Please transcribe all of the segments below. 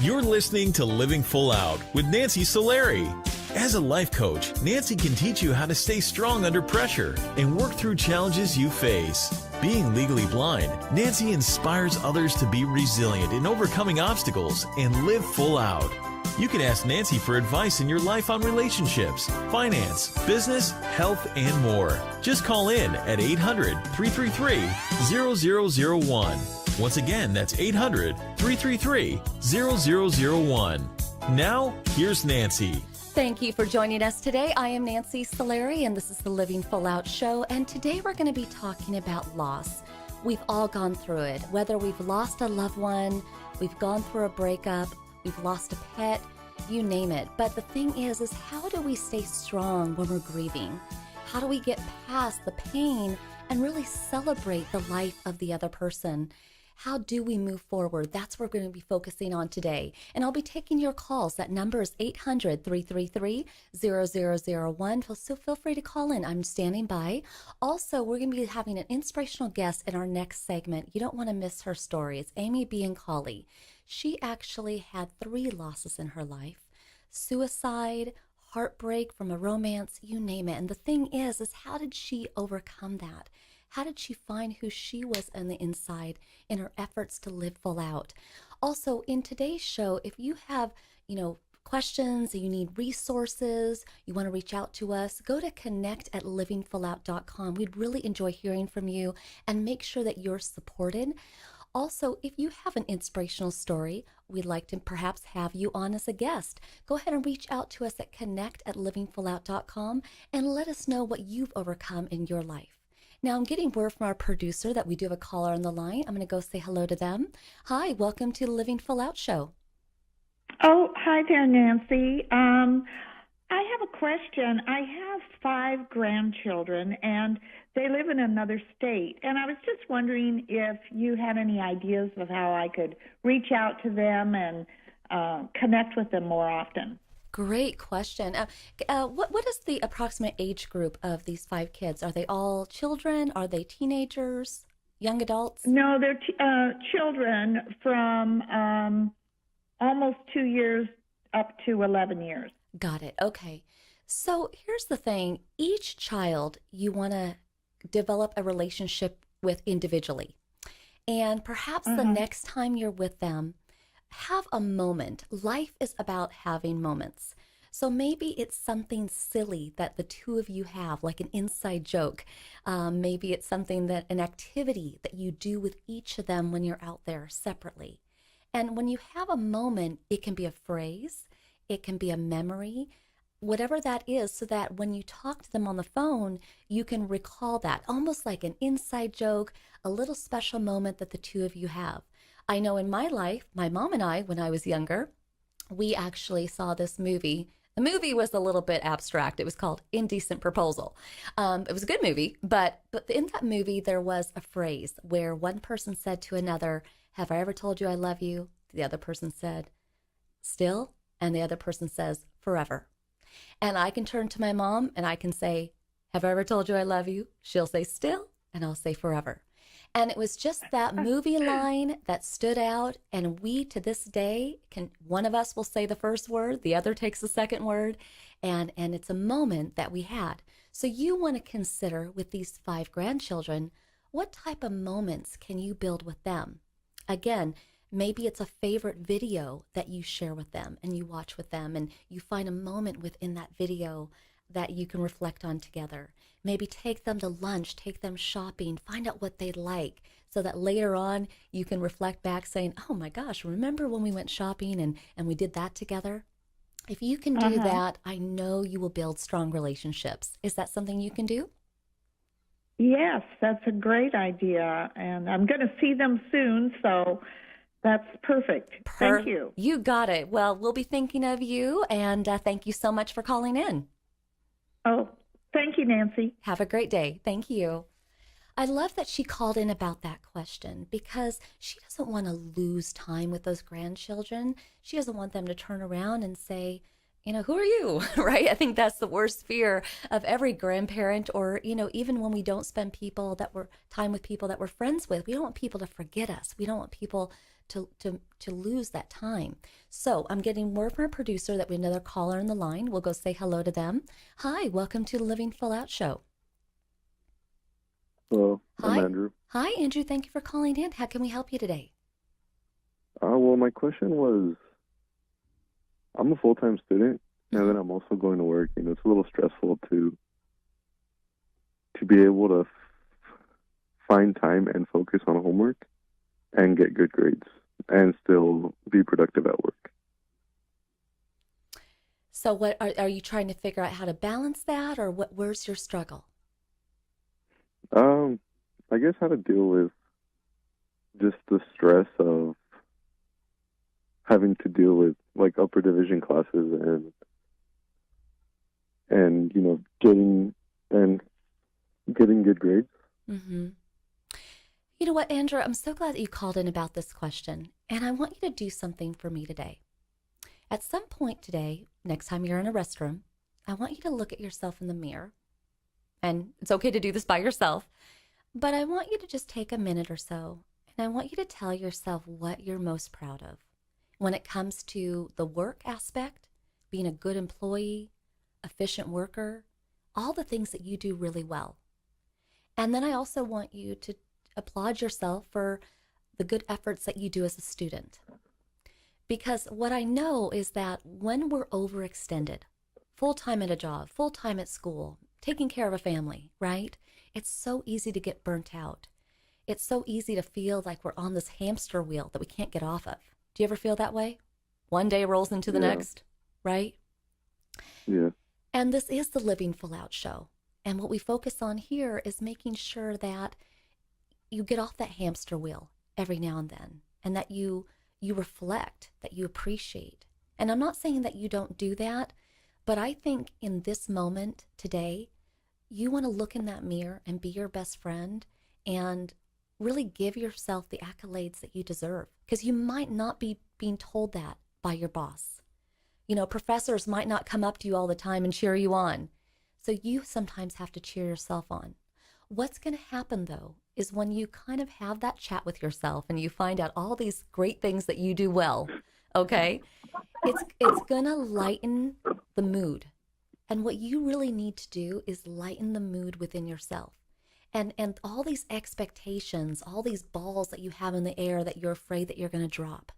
You're listening to Living Full Out with Nancy Solari. As a life coach, Nancy can teach you how to stay strong under pressure and work through challenges you face. Being legally blind, Nancy inspires others to be resilient in overcoming obstacles and live full out. You can ask Nancy for advice in your life on relationships, finance, business, health, and more. Just call in at 800-333-0001. Once again, that's 800-333-0001. Now, here's Nancy. Thank you for joining us today. I am Nancy Solari, and this is the Living Full Out Show. And today we're going to be talking about loss. We've all gone through it, whether we've lost a loved one, we've gone through a breakup, we've lost a pet, you name it. But the thing is how do we stay strong when we're grieving? How do we get past the pain and really celebrate the life of the other person? How do we move forward? That's what we're going to be focusing on today. And I'll be taking your calls. That number is 800-333-0001. So feel free to call in. I'm standing by. Also, we're going to be having an inspirational guest in our next segment. You don't want to miss her story. It's Amy Bioncholli. She actually had 3 losses in her life: suicide, heartbreak from a romance, you name it. And the thing is how did she overcome that? How did she find who she was on the inside in her efforts to live full out? Also, in today's show, if you have, questions, you need resources, you want to reach out to us, go to connect@livingfullout.com. We'd really enjoy hearing from you and make sure that you're supported. Also, if you have an inspirational story, we'd like to perhaps have you on as a guest. Go ahead and reach out to us at connect@livingfullout.com and let us know what you've overcome in your life. Now, I'm getting word from our producer that we do have a caller on the line. I'm going to go say hello to them. Hi, welcome to the Living Full Out Show. Oh, hi there, Nancy. I have a question. I have 5 grandchildren, and they live in another state. And I was just wondering if you had any ideas of how I could reach out to them and connect with them more often. Great question. What is the approximate age group of these 5 kids? Are they all children? Are they teenagers? Young adults? No, they're children from almost 2 years up to 11 years. Got it. Okay. So here's the thing. Each child you want to develop a relationship with individually. And perhaps the next time you're with them, have a moment. Life is about having moments. So maybe it's something silly that the two of you have, like an inside joke. Maybe it's something an activity that you do with each of them when you're out there separately. And when you have a moment, it can be a phrase, it can be a memory, whatever that is, so that when you talk to them on the phone, you can recall that, almost like an inside joke, a little special moment that the two of you have. I know in my life, my mom and I, when I was younger, we actually saw this movie. The movie was a little bit abstract. It was called Indecent Proposal. It was a good movie, but in that movie, there was a phrase where one person said to another, "Have I ever told you I love you?" The other person said, "Still?" And the other person says, "Forever." And I can turn to my mom and I can say, "Have I ever told you I love you?" She'll say, "Still?" And I'll say, "Forever." And it was just that movie line that stood out. And we, to this day, one of us will say the first word, the other takes the second word. And it's a moment that we had. So you want to consider with these 5 grandchildren, what type of moments can you build with them? Again, maybe it's a favorite video that you share with them and you watch with them, and you find a moment within that video that you can reflect on together. Maybe take them to lunch, take them shopping, find out what they like, so that later on you can reflect back saying, "Oh my gosh, remember when we went shopping and we did that together?" If you can do that, I know you will build strong relationships. Is that something you can do? Yes, that's a great idea. And I'm going to see them soon, so that's perfect. Thank you. You got it. Well, we'll be thinking of you, and thank you so much for calling in. Oh, thank you, Nancy. Have a great day. Thank you. I love that she called in about that question because she doesn't want to lose time with those grandchildren. She doesn't want them to turn around and say, who are you, right? I think that's the worst fear of every grandparent, or, even when we don't spend time with people that we're friends with, we don't want people to forget us. We don't want people to lose that time. So I'm getting word from our producer that we have another caller on the line. We'll go say hello to them. Hi, welcome to the Living Full Out Show. Hello, Hi. I'm Andrew. Hi, Andrew. Thank you for calling in. How can we help you today? Well, my question was, I'm a full-time student, and then I'm also going to work. It's a little stressful to be able to find time and focus on homework and get good grades and still be productive at work. So what are you trying to figure out how to balance that, or where's your struggle? I guess how to deal with just the stress of having to deal with like upper division classes and getting good grades. Mm-hmm. You know what, Andrew? I'm so glad that you called in about this question, and I want you to do something for me today. At some point today, next time you're in a restroom, I want you to look at yourself in the mirror, and it's okay to do this by yourself, but I want you to just take a minute or so, and I want you to tell yourself what you're most proud of when it comes to the work aspect, being a good employee, efficient worker, all the things that you do really well. And then I also want you to applaud yourself for the good efforts that you do as a student. Because what I know is that when we're overextended, full-time at a job, full-time at school, taking care of a family, right? It's so easy to get burnt out. It's so easy to feel like we're on this hamster wheel that we can't get off of. Do you ever feel that way? One day rolls into the next, right? Yeah. And this is the Living Full Out Show. And what we focus on here is making sure that you get off that hamster wheel every now and then, and that you reflect, that you appreciate. And I'm not saying that you don't do that, but I think in this moment today, you want to look in that mirror and be your best friend and really give yourself the accolades that you deserve, because you might not be being told that by your boss. Professors might not come up to you all the time and cheer you on. So you sometimes have to cheer yourself on. What's going to happen, though, is when you kind of have that chat with yourself and you find out all these great things that you do well, okay? It's going to lighten the mood. And what you really need to do is lighten the mood within yourself. And all these expectations, all these balls that you have in the air that you're afraid that you're going to drop,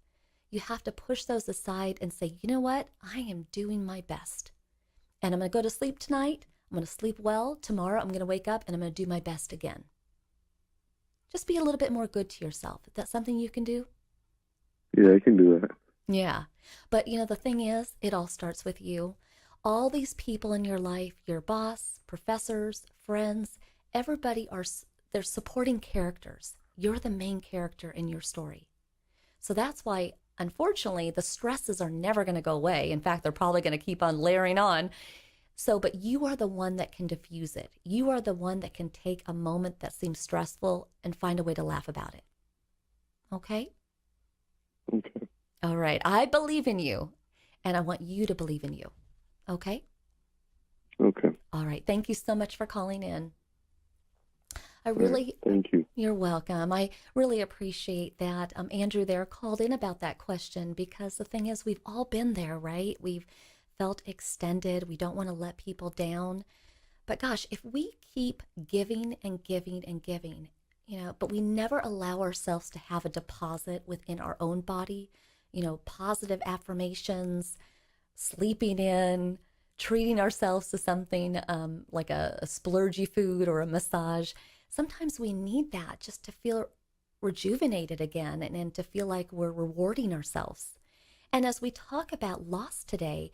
you have to push those aside and say, you know what? I am doing my best. And I'm going to go to sleep tonight. I'm going to sleep well. Tomorrow I'm going to wake up and I'm going to do my best again. Just be a little bit more good to yourself. Is that something you can do? Yeah, I can do that. Yeah. But the thing is, it all starts with you. All these people in your life, your boss, professors, friends, everybody they're supporting characters. You're the main character in your story. So that's why, unfortunately, the stresses are never going to go away. In fact, they're probably going to keep on layering on. But you are the one that can diffuse it. You are the one that can take a moment that seems stressful and find a way to laugh about it. Okay? Okay. All right. I believe in you, and I want you to believe in you. Okay? Okay. All right. Thank you so much for calling in. Thank you. You're welcome. I really appreciate that. Andrew there called in about that question, because the thing is, we've all been there, right? We've felt extended. We don't want to let people down. But gosh, if we keep giving and giving and giving, but we never allow ourselves to have a deposit within our own body, positive affirmations, sleeping in, treating ourselves to something like a splurgy food or a massage. Sometimes we need that just to feel rejuvenated again and to feel like we're rewarding ourselves. And as we talk about loss today,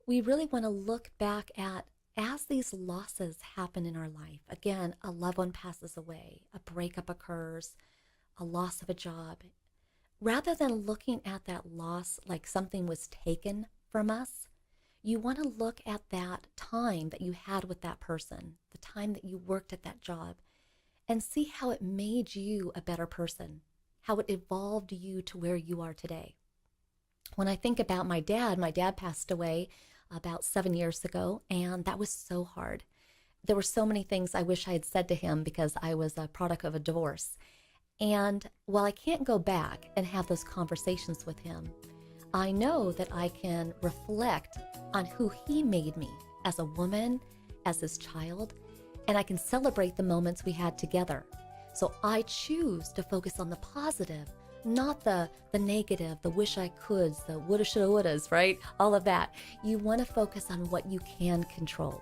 we really want to look back at, as these losses happen in our life, again, a loved one passes away, a breakup occurs, a loss of a job, rather than looking at that loss like something was taken from us, you want to look at that time that you had with that person, the time that you worked at that job, and see how it made you a better person, how it evolved you to where you are today. When I think about my dad passed away about 7 years ago, and that was so hard. There were so many things I wish I had said to him because I was a product of a divorce. And while I can't go back and have those conversations with him, I know that I can reflect on who he made me as a woman, as his child, and I can celebrate the moments we had together. So I choose to focus on the positive, not the negative, the wish I coulds, the woulda, shoulda, wouldas, right? All of that. You want to focus on what you can control.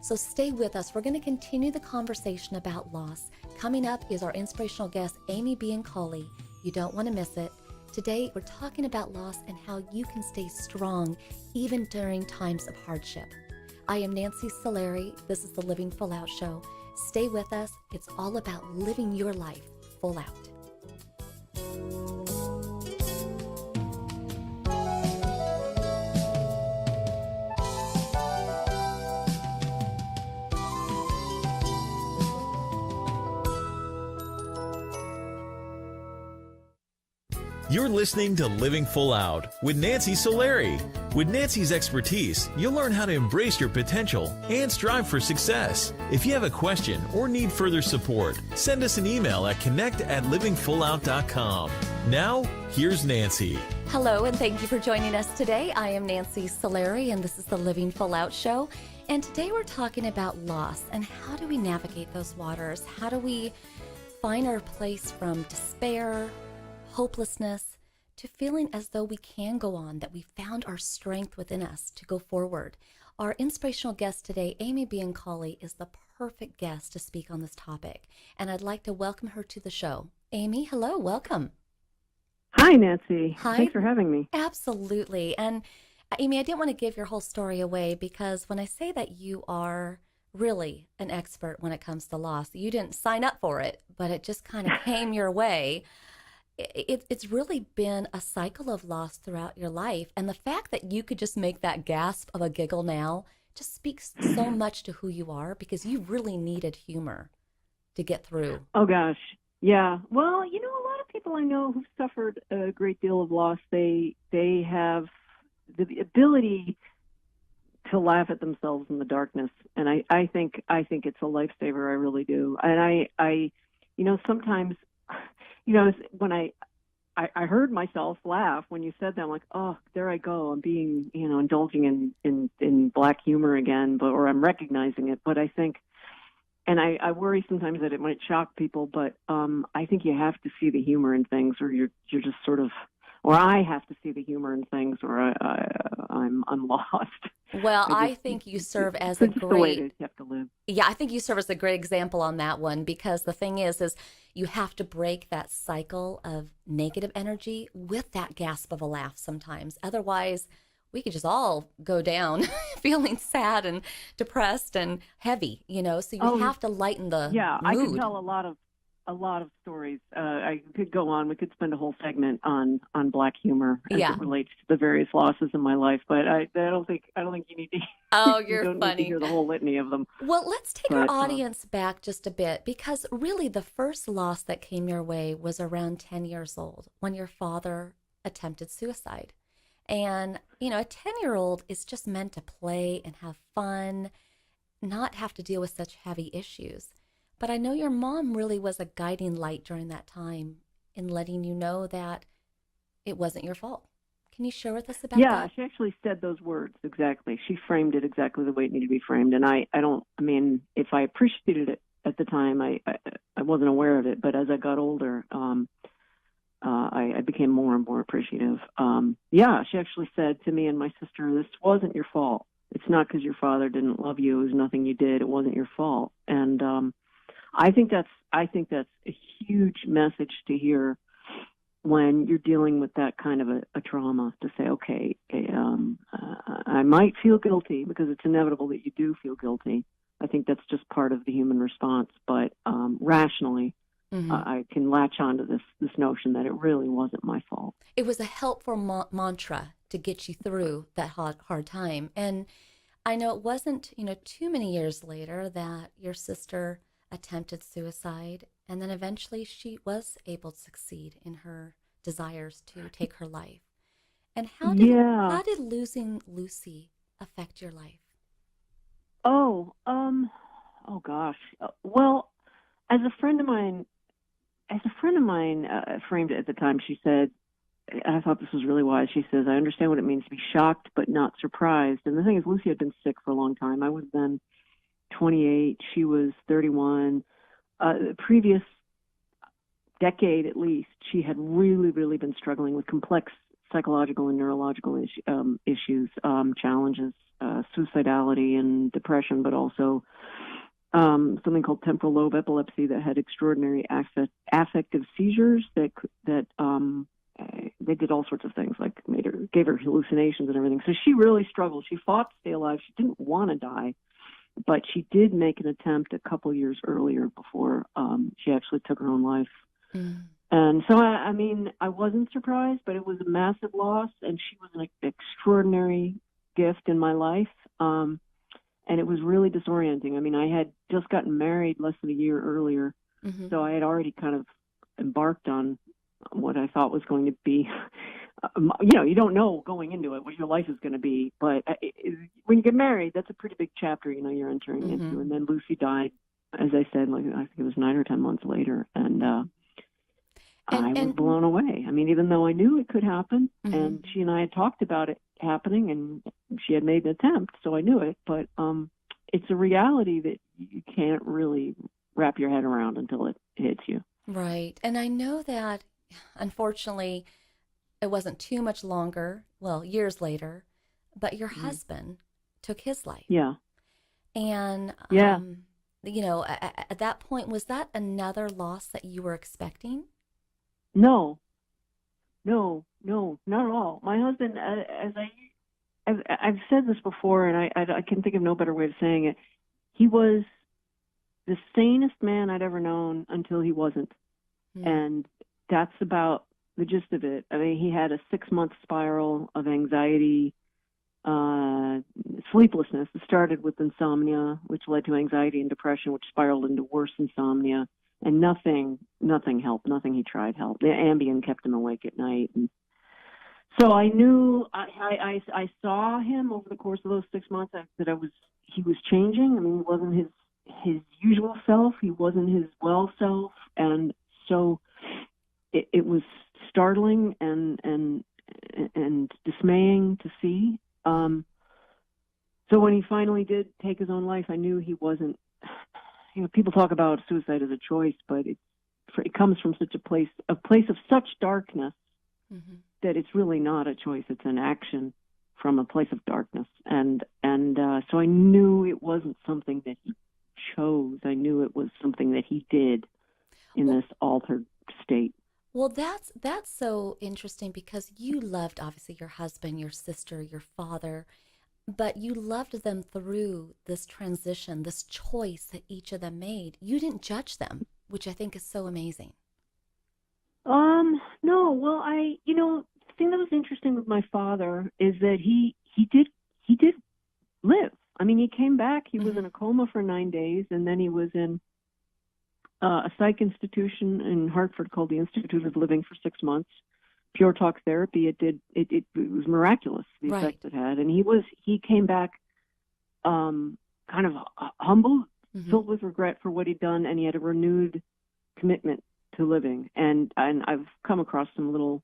So stay with us. We're going to continue the conversation about loss. Coming up is our inspirational guest, Amy Bioncholli. You don't want to miss it. Today, we're talking about loss and how you can stay strong even during times of hardship. I am Nancy Solari. This is the Living Full Out Show. Stay with us. It's all about living your life full out. You're listening to Living Full Out with Nancy Solari. With Nancy's expertise, you'll learn how to embrace your potential and strive for success. If you have a question or need further support, send us an email at connect@livingfullout.com. Now, here's Nancy. Hello, and thank you for joining us today. I am Nancy Solari, and this is the Living Full Out Show. And today we're talking about loss and how do we navigate those waters? How do we find our place from despair, hopelessness, to feeling as though we can go on, that we found our strength within us to go forward. Our inspirational guest today, Amy Bioncholli, is the perfect guest to speak on this topic, and I'd like to welcome her to the show. Amy, hello, welcome. Hi, Nancy. Hi. Thanks for having me. Absolutely. And Amy, I didn't want to give your whole story away because when I say that you are really an expert when it comes to loss, you didn't sign up for it, but it just kind of came your way. It's really been a cycle of loss throughout your life. And the fact that you could just make that gasp of a giggle now just speaks so much to who you are, because you really needed humor to get through. Oh, gosh. Yeah. Well, you know, a lot of people I know who've suffered a great deal of loss, they have the ability to laugh at themselves in the darkness. And I think it's a lifesaver. I really do. And I you know, sometimes, you know, when I heard myself laugh when you said that, I'm like, oh, there I go. I'm being, you know, indulging in black humor again, or I'm recognizing it. But I think, and I worry sometimes that it might shock people, but I think you have to see the humor in things, or you're just sort of, or I have to see the humor in things, or I'm lost. Well, I think you serve as a It's the way great, you have to live. yeah, I think you serve as a great example on that one, because the thing is you have to break that cycle of negative energy with that gasp of a laugh sometimes. Otherwise, we could just all go down feeling sad and depressed and heavy, you know, so you have to lighten the mood. I could tell a lot of stories. I could go on. We could spend a whole segment on black humor as it relates to the various losses in my life. But I don't think you need to. Oh, you you're don't funny. Need to hear the whole litany of them. Well, let's take our audience back just a bit, because really the first loss that came your way was around 10 years old when your father attempted suicide. And, you know, a 10-year-old is just meant to play and have fun, not have to deal with such heavy issues. But I know your mom really was a guiding light during that time in letting you know that it wasn't your fault. Can you share with us about that? Yeah, she actually said those words exactly. She framed it exactly the way it needed to be framed. And I mean, if I appreciated it at the time, I wasn't aware of it. But as I got older, I became more and more appreciative. Yeah, she actually said to me and my sister, this wasn't your fault. It's not because your father didn't love you. It was nothing you did. It wasn't your fault. And I think that's a huge message to hear when you're dealing with that kind of a trauma, to say, okay, I might feel guilty, because it's inevitable that you do feel guilty. I think that's just part of the human response. But rationally, I can latch onto this notion that it really wasn't my fault. It was a helpful mantra to get you through that hard time. And I know it wasn't, you know, too many years later that your sister attempted suicide, and then eventually she was able to succeed in her desires to take her life. And how did losing Lucy affect your life? Oh gosh. Well, as a friend of mine framed it at the time, she said, and I thought this was really wise. She says, I understand what it means to be shocked but not surprised. And the thing is, Lucy had been sick for a long time. I was then 28. She was 31. The previous decade, at least, she had really, really been struggling with complex psychological and neurological issues, challenges, suicidality and depression, but also something called temporal lobe epilepsy that had extraordinary affective seizures that they did all sorts of things, like gave her hallucinations and everything. So she really struggled. She fought to stay alive. She didn't want to die, but she did make an attempt a couple years earlier before she actually took her own life. Mm. And so, I mean, I wasn't surprised, but it was a massive loss, and she was an extraordinary gift in my life. And it was really disorienting. I mean, I had just gotten married less than a year earlier, so I had already kind of embarked on what I thought was going to be. You don't know going into it what your life is going to be, but when you get married, that's a pretty big chapter, you're entering into. And then Lucy died, as I said, I think it was 9 or 10 months later, and I was blown away. I mean, even though I knew it could happen, and she and I had talked about it happening, and she had made an attempt, so I knew it, but it's a reality that you can't really wrap your head around until it hits you. Right. And I know that, unfortunately, it wasn't too much longer, years later, but your husband took his life. Yeah. And, at that point, was that another loss that you were expecting? No, not at all. My husband, I've said this before, and I can think of no better way of saying it. He was the sanest man I'd ever known until he wasn't. And that's about the gist of it. I mean, he had a 6-month spiral of anxiety, sleeplessness. It started with insomnia, which led to anxiety and depression, which spiraled into worse insomnia. And nothing helped. Nothing he tried helped. The Ambien kept him awake at night. And so I knew, I saw him over the course of those 6 months he was changing. I mean, he wasn't his usual self. He wasn't his well self. And so it was startling and dismaying to see. So when he finally did take his own life, I knew he wasn't. People talk about suicide as a choice, but it comes from such a place of such darkness that it's really not a choice. It's an action from a place of darkness. And so I knew it wasn't something that he chose. I knew it was something that he did in this altered state. Well, that's so interesting, because you loved, obviously, your husband, your sister, your father, but you loved them through this transition, this choice that each of them made. You didn't judge them, which I think is so amazing. No. Well, the thing that was interesting with my father is that he did live. I mean, he came back. He was in a coma for 9 days, and then he was in a psych institution in Hartford called the Institute of Living for 6 months. Pure talk therapy. It was miraculous, the effect it had. And he came back kind of humble, filled with regret for what he'd done, and he had a renewed commitment to living. And I've come across some little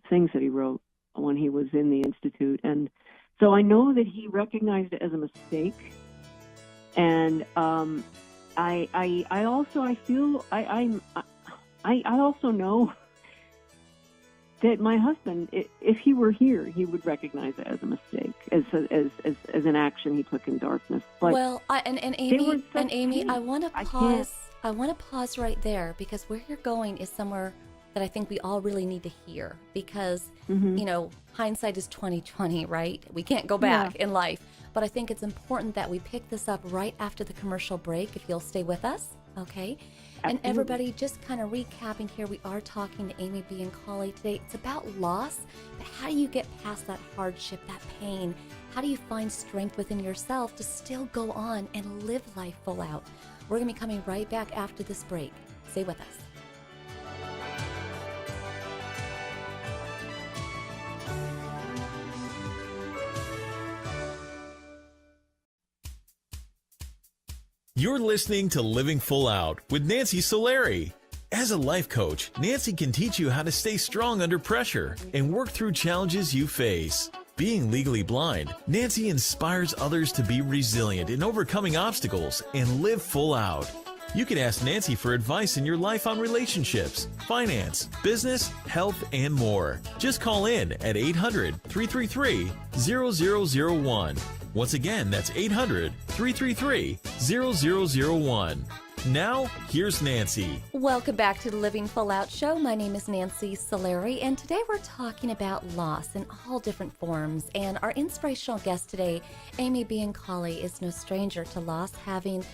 things that he wrote when he was in the Institute. And so I know that he recognized it as a mistake. And I also know that my husband, if he were here, he would recognize it as a mistake, as an action he took in darkness. But Amy, I want to pause. I want to pause right there, because where you're going is somewhere that I think we all really need to hear, because hindsight is 20/20, right? We can't go back in life, but I think it's important that we pick this up right after the commercial break. If you'll stay with us, okay? And everybody, just kind of recapping here, we are talking to Amy Bioncholli today. It's about loss, but how do you get past that hardship, that pain? How do you find strength within yourself to still go on and live life full out? We're going to be coming right back after this break. Stay with us. You're listening to Living Full Out with Nancy Solari. As a life coach, Nancy can teach you how to stay strong under pressure and work through challenges you face. Being legally blind, Nancy inspires others to be resilient in overcoming obstacles and live full out. You can ask Nancy for advice in your life on relationships, finance, business, health, and more. Just call in at 800-333-0001. Once again, that's 800-333-0001. Now, here's Nancy. Welcome back to the Living Full Out Show. My name is Nancy Solari, and today we're talking about loss in all different forms. And our inspirational guest today, Amy Bioncholli, is no stranger to loss, having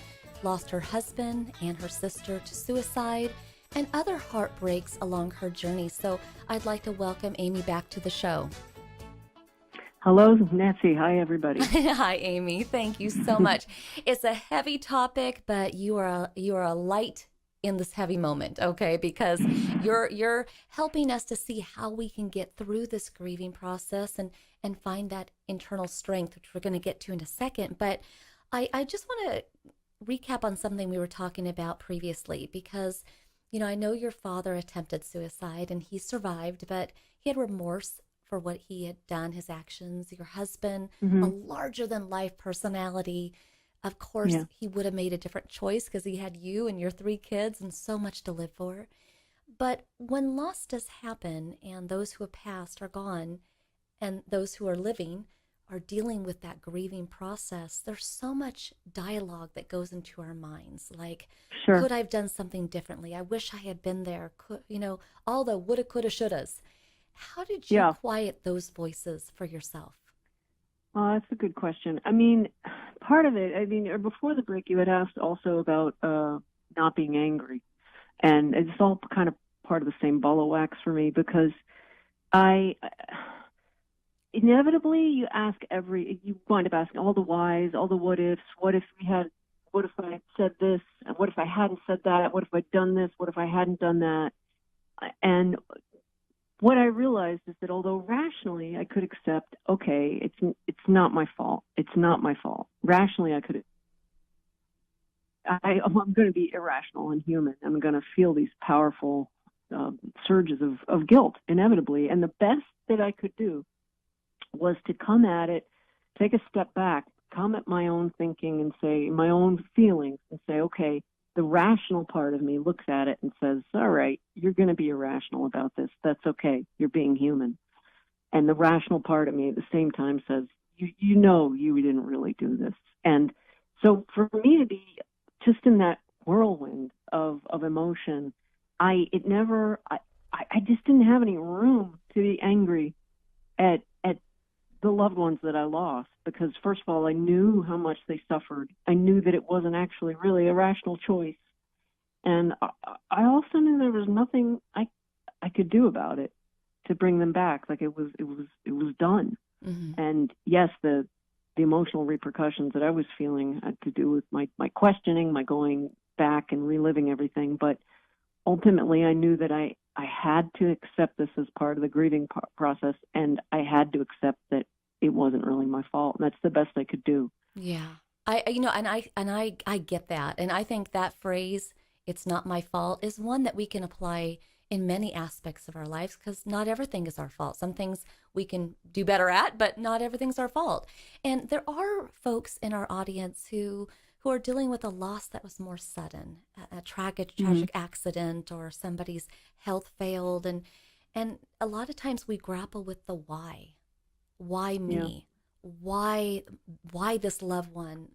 lost her husband and her sister to suicide and other heartbreaks along her journey. So I'd like to welcome Amy back to the show. Hello, Nancy. Hi, everybody. Hi, Amy. Thank you so much. It's a heavy topic, but you are a light in this heavy moment, okay? Because you're helping us to see how we can get through this grieving process and find that internal strength, which we're going to get to in a second. But I just want to recap on something we were talking about previously, because, you know, I know your father attempted suicide and he survived, but he had remorse for what he had done, his actions. Your husband, a larger than life personality. Of course, he would have made a different choice because he had you and your 3 kids and so much to live for. But when loss does happen and those who have passed are gone and those who are living are dealing with that grieving process, there's so much dialogue that goes into our minds. Like, could I have done something differently? I wish I had been there. Could, you know, all the woulda, coulda, shouldas. How did you quiet those voices for yourself? Well, that's a good question. I mean, part of it, before the break, you had asked also about not being angry. And it's all kind of part of the same ball of wax for me, because inevitably you wind up asking all the whys, all the what ifs. What if I had said this? What if I hadn't said that? What if I'd done this? What if I hadn't done that? And what I realized is that although rationally I could accept, okay, it's not my fault. It's not my fault. Rationally I'm going to be irrational and human. I'm going to feel these powerful surges of guilt inevitably. And the best that I could do was to come at it, take a step back, come at my own thinking and say, my own feelings, and say, okay, the rational part of me looks at it and says, all right, you're going to be irrational about this. That's okay. You're being human. And the rational part of me at the same time says, you know you didn't really do this. And so for me to be just in that whirlwind of emotion, I just didn't have any room to be angry at the loved ones that I lost, because first of all, I knew how much they suffered. I knew that it wasn't actually really a rational choice. And I also knew there was nothing I could do about it to bring them back. Like it was done. Mm-hmm. And yes, the emotional repercussions that I was feeling had to do with my questioning, my going back and reliving everything. But ultimately, I knew that I had to accept this as part of the grieving process, and I had to accept that it wasn't really my fault. And that's the best I could do. Yeah. I get that. And I think that phrase, "it's not my fault," is one that we can apply in many aspects of our lives, because not everything is our fault. Some things we can do better at, but not everything's our fault. And there are folks in our audience who are dealing with a loss that was more sudden, a tragic accident, or somebody's health failed. And a lot of times we grapple with the why. Why me? Yeah. Why this loved one?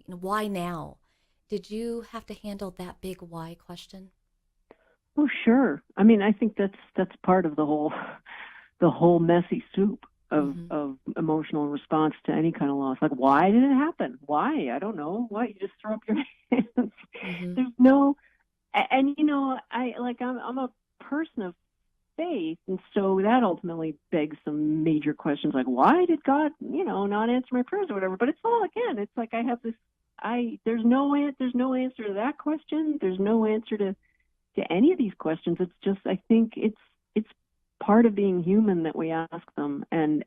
Why now? Did you have to handle that big why question? Oh, sure. I mean, I think that's part of the whole messy soup of emotional response to any kind of loss. Like, why did it happen? Why? I don't know. Why? You just throw up your hands. Mm-hmm. There's no, and I'm a person of faith, and so that ultimately begs some major questions, like, why did God, not answer my prayers or whatever? But it's all, again, it's like I have this, there's no answer to that question. There's no answer to any of these questions. It's just, I think it's part of being human that we ask them, and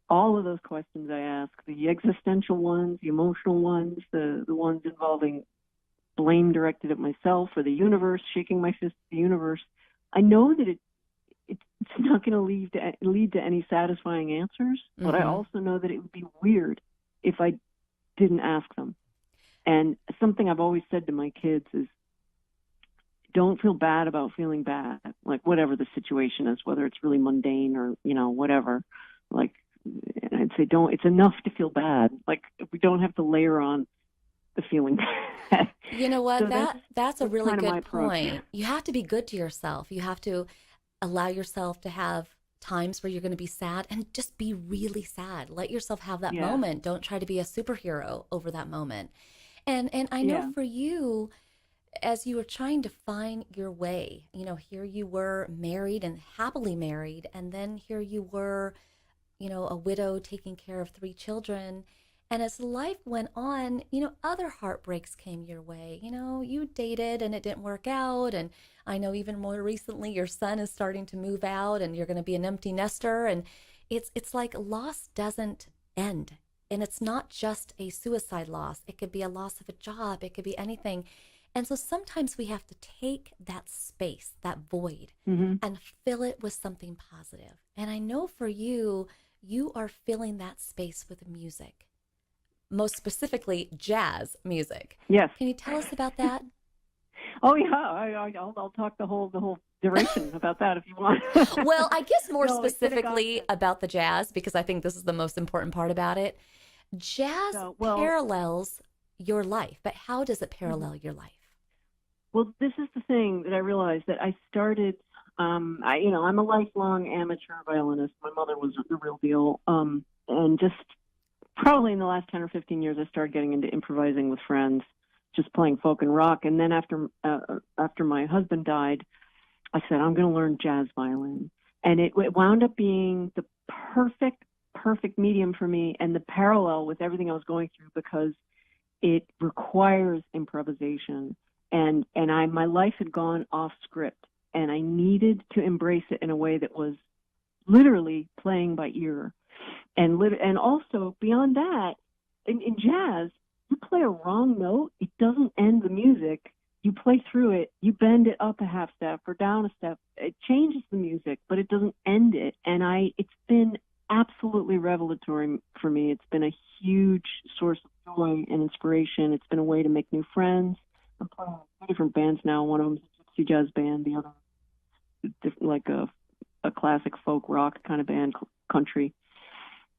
all of those questions I ask, the the existential ones, the emotional ones, the ones involving blame directed at myself or the universe, shaking my fist at the universe. I know that it's not going to lead to any satisfying answers, but I also know that it would be weird if I didn't ask them. And something I've always said to my kids is, don't feel bad about feeling bad, like whatever the situation is, whether it's really mundane or, whatever. Like, and I'd say, it's enough to feel bad. Like, we don't have to layer on the feeling bad. You know what? So that's a really good approach. point. You have to be good to yourself. You have to allow yourself to have times where you're going to be sad and just be really sad. Let yourself have that moment. Don't try to be a superhero over that moment. And I know for you, as you were trying to find your way, here you were married and happily married, and then here you were, a widow taking care of 3 children. And as life went on, other heartbreaks came your way. You dated and it didn't work out. And I know even more recently, your son is starting to move out and you're going to be an empty nester. And it's like loss doesn't end. And it's not just a suicide loss. It could be a loss of a job. It could be anything. And so sometimes we have to take that space, that void, and fill it with something positive. And I know for you, you are filling that space with music. Most specifically, jazz music. Yes. Can you tell us about that? Oh yeah, I'll talk the whole duration about that if you want. Well, I guess more specifically about the jazz, because I think this is the most important part about it. Jazz parallels your life, but how does it parallel your life? Well, this is the thing that I realized that I started. I'm a lifelong amateur violinist. My mother was the real deal, and just probably in the last 10 or 15 years, I started getting into improvising with friends, just playing folk and rock. And then after my husband died, I said, I'm going to learn jazz violin. And it wound up being the perfect medium for me and the parallel with everything I was going through, because it requires improvisation. And my life had gone off script, and I needed to embrace it in a way that was literally playing by ear. And also beyond that, in jazz, you play a wrong note, it doesn't end the music. You play through it, you bend it up a half step or down a step. It changes the music, but it doesn't end it. And it's been absolutely revelatory for me. It's been a huge source of joy and inspiration. It's been a way to make new friends. I'm playing in 2 different bands now. One of them is a gypsy jazz band, the other like a classic folk rock kind of band, country.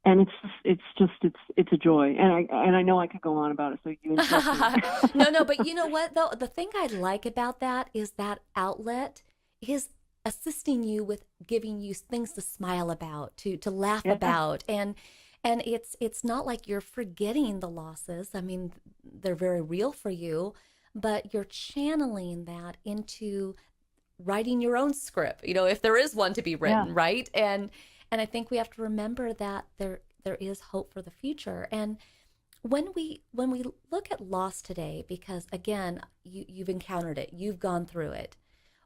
And it's a joy. And I know I could go on about it, so you interrupt me. No, but you know what though? The thing I like about that is that outlet is assisting you with giving you things to smile about, to laugh about. And it's not like you're forgetting the losses. I mean, they're very real for you, but you're channeling that into writing your own script, if there is one to be written, right? And I think we have to remember that there is hope for the future. And when we look at loss today, because again, you've encountered it, you've gone through it,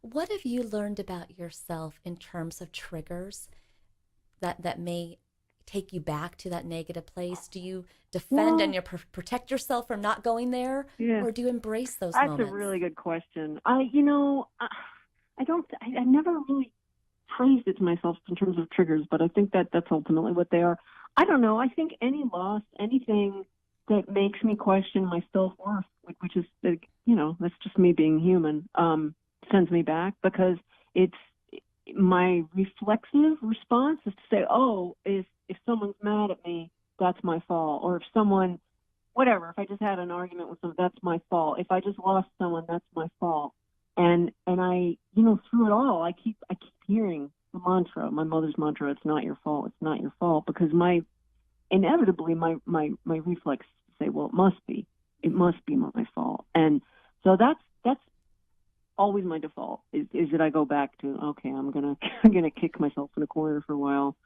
what have you learned about yourself in terms of triggers that may take you back to that negative place? Do you defend and you protect yourself from not going there, or do you embrace those moments? That's a really good question. I never really phrased it to myself in terms of triggers, but I think that's ultimately what they are. I don't know. I think any loss, anything that makes me question my self-worth, which is, that's just me being human, sends me back, because it's my reflexive response is to say, oh, if someone's mad at me, that's my fault. Or if someone, whatever, if I just had an argument with someone, that's my fault. If I just lost someone, that's my fault. And I, through it all, I keep hearing the mantra, my mother's mantra, it's not your fault, it's not your fault, because inevitably my reflex to say, well, it must be my fault. And so that's always my default is that I go back to, okay, I'm gonna kick myself in a corner for a while.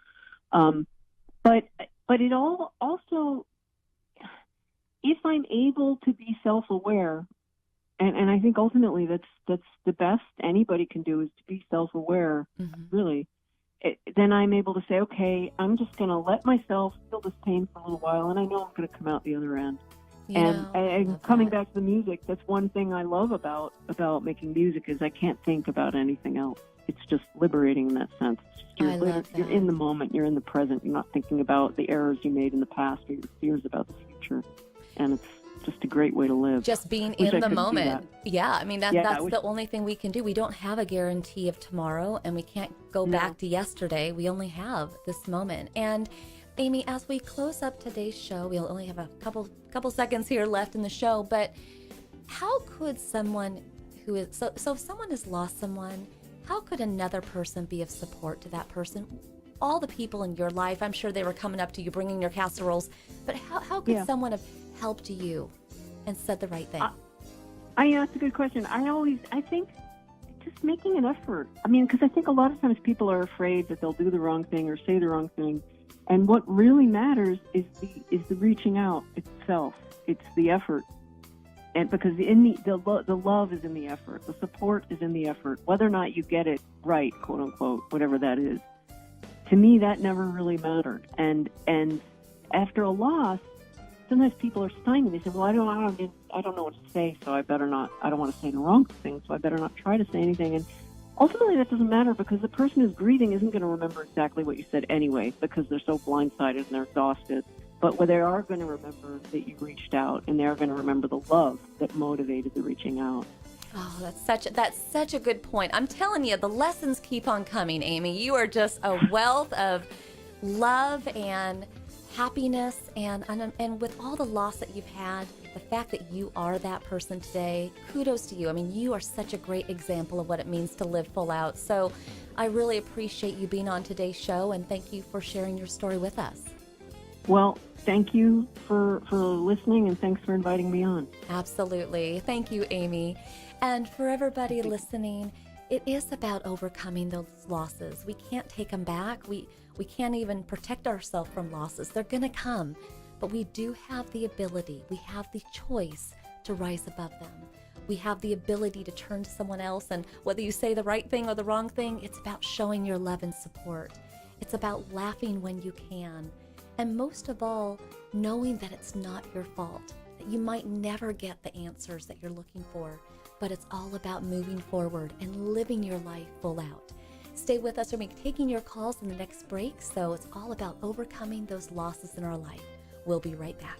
But it all also, if I'm able to be self-aware, and I think ultimately that's the best anybody can do, is to be self-aware, really. then I'm able to say, okay, I'm just going to let myself feel this pain for a little while, and I know I'm going to come out the other end. And coming back to the music, that's one thing I love about making music is I can't think about anything else. It's just liberating in that sense. You're in the moment, you're in the present. You're not thinking about the errors you made in the past or your fears about the future. And it's just a great way to live. Just being in the moment. Yeah, I mean, that's the only thing we can do. We don't have a guarantee of tomorrow, and we can't go back to yesterday. We only have this moment. And Amy, as we close up today's show, we'll only have a couple seconds here left in the show, but how could someone who is, so if someone has lost someone, how could another person be of support to that person? All the people in your life, I'm sure they were coming up to you, bringing your casseroles, but how could someone have helped you and said the right thing? That's a good question. I think just making an effort. I mean, because I think a lot of times people are afraid that they'll do the wrong thing or say the wrong thing. And what really matters is the reaching out itself. It's the effort, and because the love is in the effort, the support is in the effort. Whether or not you get it right, quote unquote, whatever that is, to me that never really mattered. And after a loss, sometimes people are stymied. They say, "Well, I don't know what to say, so I better not. I don't want to say the wrong thing, so I better not try to say anything." And ultimately, that doesn't matter because the person who's grieving isn't going to remember exactly what you said anyway because they're so blindsided and they're exhausted. But they are going to remember that you reached out, and they're going to remember the love that motivated the reaching out. Oh, that's such a good point. I'm telling you, the lessons keep on coming, Amy. You are just a wealth of love and happiness, and with all the loss that you've had, the fact that you are that person today, kudos to you. I mean, you are such a great example of what it means to live full out. So I really appreciate you being on today's show, and thank you for sharing your story with us. Well, thank you for listening, and thanks for inviting me on. Absolutely. Thank you, Amy. And for everybody listening, it is about overcoming those losses. We can't take them back. We can't even protect ourselves from losses. They're going to come. But we do have the ability, we have the choice to rise above them. We have the ability to turn to someone else, and whether you say the right thing or the wrong thing, it's about showing your love and support. It's about laughing when you can. And most of all, knowing that it's not your fault, that you might never get the answers that you're looking for, but it's all about moving forward and living your life full out. Stay with us. We're going to be taking your calls in the next break, so it's all about overcoming those losses in our life. We'll be right back.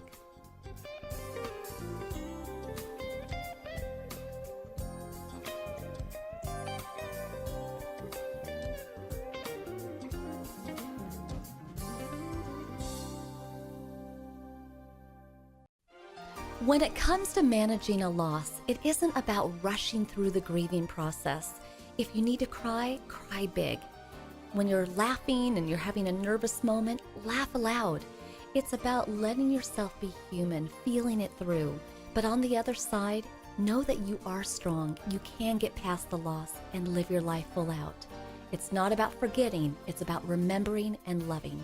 When it comes to managing a loss, it isn't about rushing through the grieving process. If you need to cry, cry big. When you're laughing and you're having a nervous moment, laugh aloud. It's about letting yourself be human, feeling it through. But on the other side, know that you are strong. You can get past the loss and live your life full out. It's not about forgetting, it's about remembering and loving.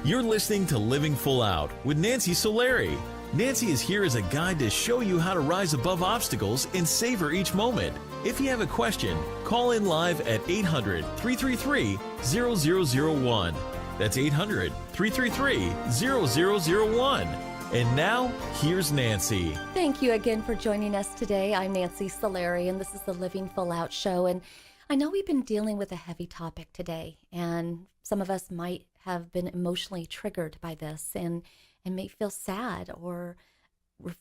You're listening to Living Full Out with Nancy Solari. Nancy is here as a guide to show you how to rise above obstacles and savor each moment. If you have a question, call in live at 800-333-0001. That's 800-333-0001. And now, here's Nancy. Thank you again for joining us today. I'm Nancy Solari, and this is the Living Full Out show. And I know we've been dealing with a heavy topic today, and some of us might have been emotionally triggered by this and may feel sad or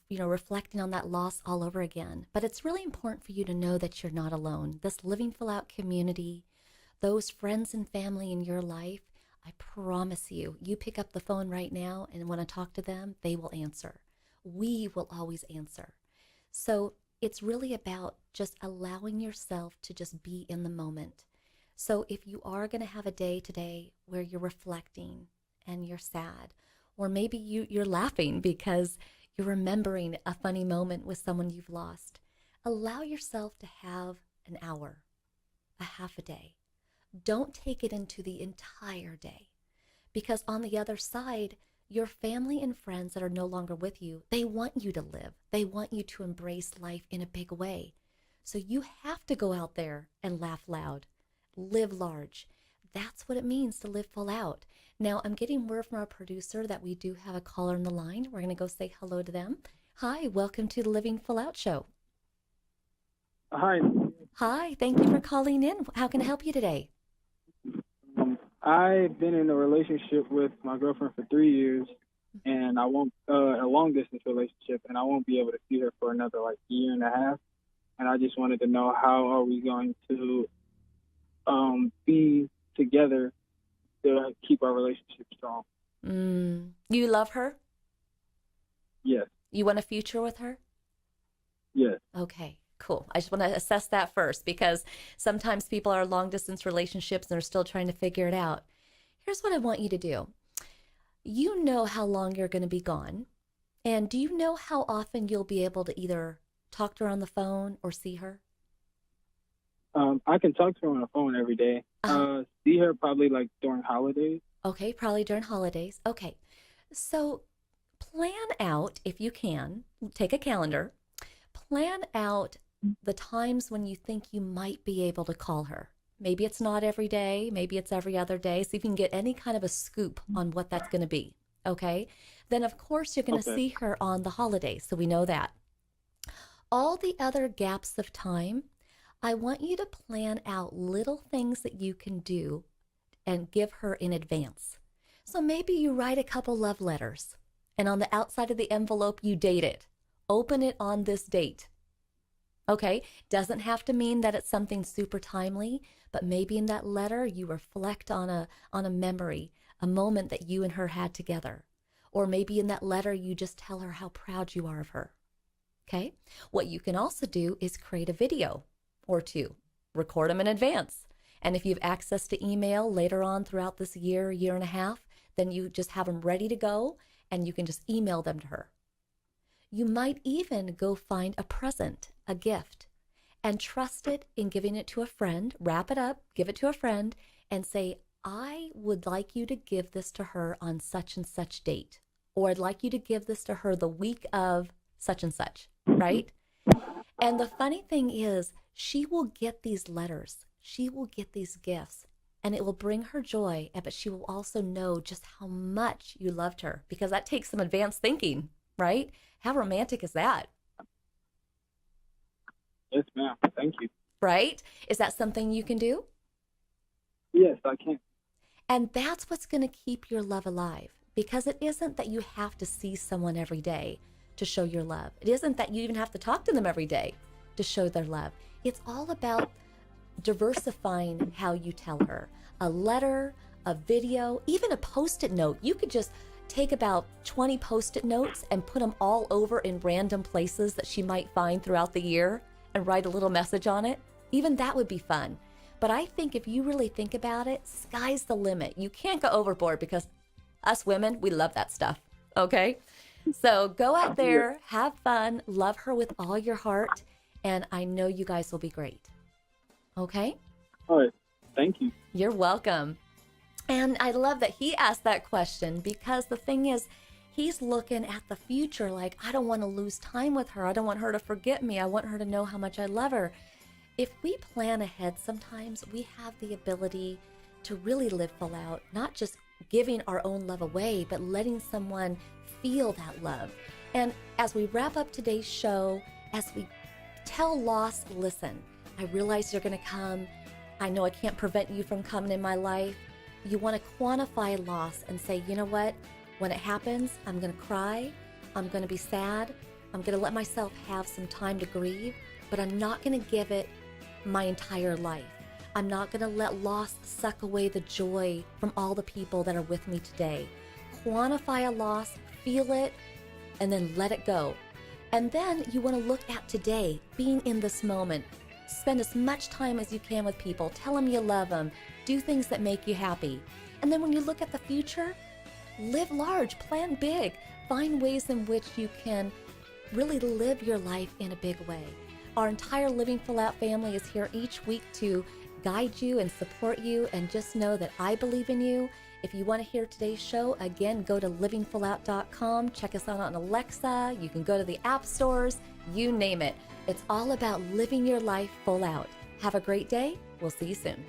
reflecting on that loss all over again. But it's really important for you to know that you're not alone. This Living Full Out community, those friends and family in your life, I promise you, you pick up the phone right now and want to talk to them, they will answer. We will always answer. So it's really about just allowing yourself to just be in the moment. So if you are going to have a day today where you're reflecting and you're sad, or maybe you're laughing because you're remembering a funny moment with someone you've lost, allow yourself to have an hour, a half a day. Don't take it into the entire day, because on the other side, your family and friends that are no longer with you, they want you to live. They want you to embrace life in a big way. So you have to go out there and laugh loud, live large. That's what it means to live full out. Now, I'm getting word from our producer that we do have a caller on the line. We're going to go say hello to them. Hi, welcome to the Living Full Out Show. Hi. Hi, thank you for calling in. How can I help you today? I've been in a relationship with my girlfriend for 3 years, and I won't a long distance relationship, and I won't be able to see her for another year and a half. And I just wanted to know, how are we going to be together to keep our relationship strong? You love her? Yes. You want a future with her? Yes. Okay, cool. I just want to assess that first, because sometimes people are long distance relationships and they're still trying to figure it out. Here's what I want you to do. You know how long you're going to be gone. And do you know how often you'll be able to either talk to her on the phone or see her? I can talk to her on the phone every day. See her probably during holidays. Okay, probably during holidays. Okay, so plan out, if you can, take a calendar, plan out the times when you think you might be able to call her. Maybe it's not every day, maybe it's every other day, so if you can get any kind of a scoop on what that's going to be, okay? Then, of course, you're going to see her on the holidays, so we know that. All the other gaps of time, I want you to plan out little things that you can do and give her in advance. So maybe you write a couple love letters, and on the outside of the envelope, you date it. Open it on this date. Okay, doesn't have to mean that it's something super timely, but maybe in that letter you reflect on a memory, a moment that you and her had together. Or maybe in that letter you just tell her how proud you are of her. Okay, what you can also do is create a video or two, record them in advance. And if you have access to email later on throughout this year and a half, then you just have them ready to go and you can just email them to her. You might even go find a present, a gift, and trust it in giving it to a friend, wrap it up, give it to a friend, and say, I would like you to give this to her on such and such date, or I'd like you to give this to her the week of such and such, right? And the funny thing is, she will get these letters, she will get these gifts, and it will bring her joy, but she will also know just how much you loved her, because that takes some advanced thinking, right? How romantic is that? Yes, ma'am. Thank you. Right? Is that something you can do? Yes, I can. And that's what's going to keep your love alive, because it isn't that you have to see someone every day to show your love. It isn't that you even have to talk to them every day to show their love. It's all about diversifying how you tell her. A letter, a video, even a Post-it note. You could just take about 20 Post-it notes and put them all over in random places that she might find throughout the year and write a little message on it. Even that would be fun. But I think if you really think about it, sky's the limit. You can't go overboard, because us women, we love that stuff. Okay? So go out there, have fun, love her with all your heart, and I know you guys will be great. Okay? All right. Thank you. You're welcome. And I love that he asked that question, because the thing is, he's looking at the future like, I don't want to lose time with her. I don't want her to forget me. I want her to know how much I love her. If we plan ahead, sometimes we have the ability to really live full out, not just giving our own love away, but letting someone feel that love. And as we wrap up today's show, as we tell loss, listen, I realize you're going to come. I know I can't prevent you from coming in my life. You want to quantify loss and say, you know what? When it happens, I'm going to cry. I'm going to be sad. I'm going to let myself have some time to grieve, but I'm not going to give it my entire life. I'm not going to let loss suck away the joy from all the people that are with me today. Quantify a loss, feel it, and then let it go. And then you want to look at today, being in this moment. Spend as much time as you can with people. Tell them you love them. Do things that make you happy. And then when you look at the future, live large, plan big. Find ways in which you can really live your life in a big way. Our entire Living Full Out family is here each week to guide you and support you, and just know that I believe in you If you want to hear today's show, again, go to livingfullout.com. Check us out on Alexa. You can go to the app stores, you name it. It's all about living your life full out. Have a great day. We'll see you soon.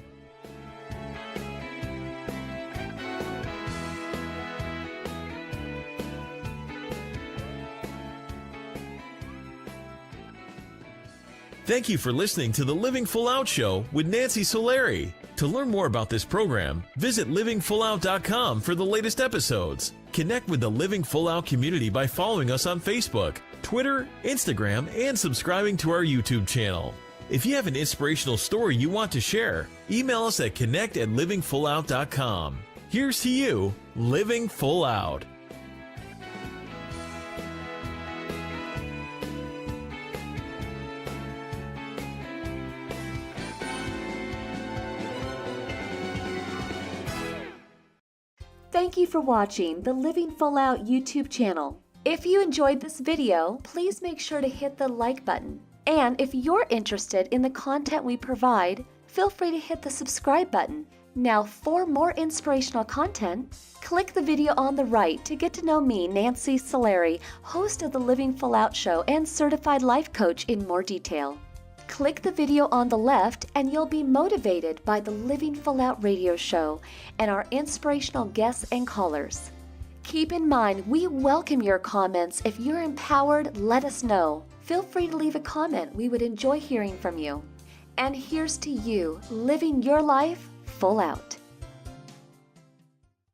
Thank you for listening to the Living Full Out Show with Nancy Solari. To learn more about this program, visit livingfullout.com for the latest episodes. Connect with the Living Full Out community by following us on Facebook, Twitter, Instagram, and subscribing to our YouTube channel. If you have an inspirational story you want to share, email us at connect@livingfullout.com. Here's to you, living full out. Thank you for watching the Living Full Out YouTube channel. If you enjoyed this video, please make sure to hit the like button. And if you're interested in the content we provide, feel free to hit the subscribe button. Now, for more inspirational content, click the video on the right to get to know me, Nancy Solari, host of the Living Full Out Show and certified life coach, in more detail. Click the video on the left and you'll be motivated by the Living Full Out radio show and our inspirational guests and callers. Keep in mind, we welcome your comments. If you're empowered, let us know. Feel free to leave a comment. We would enjoy hearing from you. And here's to you, living your life full out.